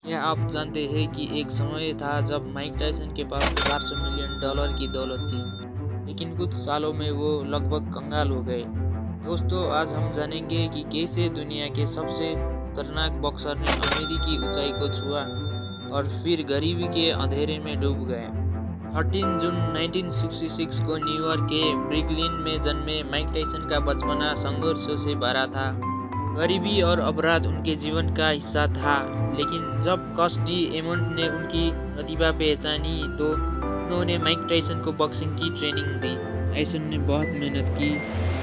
क्या आप जानते हैं कि एक समय था जब माइक टायसन के पास $400 मिलियन की दौलत थी, लेकिन कुछ सालों में वो लगभग कंगाल हो गए। दोस्तों, आज हम जानेंगे कि कैसे दुनिया के सबसे खतरनाक बॉक्सर ने अमेरिकी ऊंचाई को छुआ और फिर गरीबी के अंधेरे में डूब गए। 13 जून 1966 को न्यूयॉर्क के ब्रुकलिन में जन्मे माइक टायसन का बचपना संघर्षों से भरा था। गरीबी और अपराध उनके जीवन का हिस्सा था, लेकिन जब कस डी एमंड ने उनकी प्रतिभा पहचानी तो उन्होंने माइक टायसन को बॉक्सिंग की ट्रेनिंग दी। टायसन ने बहुत मेहनत की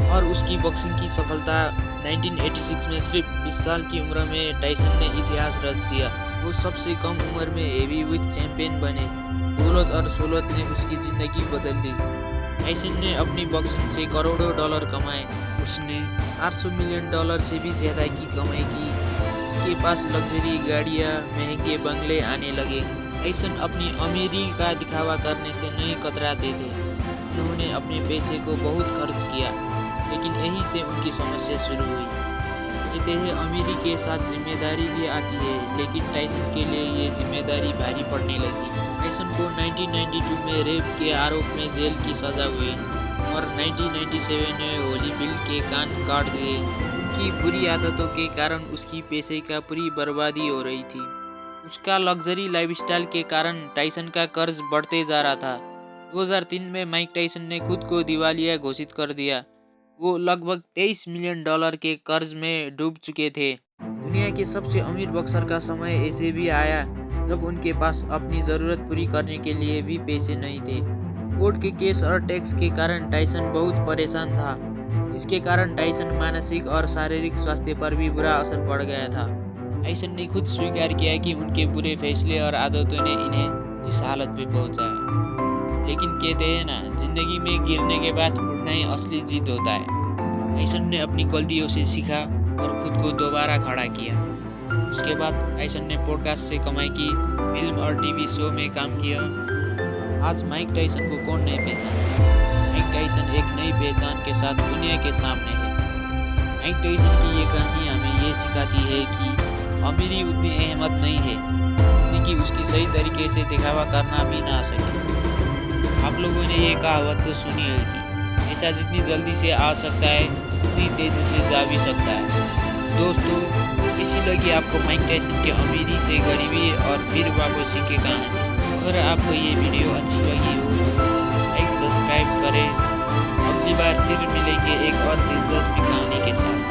और उसकी बॉक्सिंग की सफलता 1986 में सिर्फ 20 साल की उम्र में टायसन ने इतिहास रच दिया। वो सबसे कम उम्र में हेवीवेट चैंपियन बने। दौलत और शोहरत ने उसकी जिंदगी बदल दी। टायसन ने अपनी बॉक्सिंग से करोड़ों डॉलर कमाए। उसने $400 मिलियन से भी ज़्यादा की कमाई की। उसके पास लग्जरी गाड़ियाँ, महंगे बंगले आने लगे। टायसन अपनी अमीरी का दिखावा करने से नहीं कतराते थे। उन्होंने अपने पैसे को बहुत खर्च किया, लेकिन यहीं से उनकी समस्या शुरू हुई। कहते हैं अमीरी के साथ जिम्मेदारी भी आती है, लेकिन टायसन के लिए ये जिम्मेदारी भारी पड़ने लगी। टायसन को 1992 में रेप के आरोप में जेल की सजा हुई और 1997 में होलीफील्ड के कान काट दिए। उनकी बुरी आदतों के कारण उसकी पैसे का पूरी बर्बादी हो रही थी। उसका लग्जरी लाइफस्टाइल के कारण टायसन का कर्ज बढ़ते जा रहा था। 2003 में माइक टायसन ने खुद को दिवालिया घोषित कर दिया। वो लगभग $23 मिलियन के कर्ज में डूब चुके थे। दुनिया के सबसे अमीर बॉक्सर का समय ऐसे भी आया जब उनके पास अपनी ज़रूरत पूरी करने के लिए भी पैसे नहीं थे। कोर्ट के केस और टैक्स के कारण टायसन बहुत परेशान था। इसके कारण टायसन मानसिक और शारीरिक स्वास्थ्य पर भी बुरा असर पड़ गया था। टायसन ने खुद स्वीकार किया कि उनके बुरे फैसले और आदतों ने इन्हें इस हालत में पहुंचाया। लेकिन कहते हैं ना, जिंदगी में गिरने के बाद उठना ही असली जीत होता है। टायसन ने अपनी गलतियों से सीखा और खुद को दोबारा खड़ा किया। उसके बाद टायसन ने पॉडकास्ट से कमाई की, फिल्म और टीवी शो में काम किया। आज माइक टायसन को कौन नहीं पहचानता? माइक टायसन एक नई पहचान के साथ दुनिया के सामने है। माइक टायसन की ये कहानी हमें ये सिखाती है कि अमीरी उतनी अहमियत नहीं है, लेकिन उसकी सही तरीके से दिखावा करना भी ना सके। आप लोगों ने ये कहावत तो सुनी होगी, ऐसा जितनी जल्दी से आ सकता है उतनी तेजी से जा भी सकता है। दोस्तों, इसी लगी आपको माइक टायसन की अमीरी से गरीबी और फिर वापसी की कहानी। अगर आपको ये वीडियो अच्छी लगी हो तो लाइक सब्सक्राइब करें। अगली बार फिर मिलेंगे एक और दिलचस्प कहानी के साथ।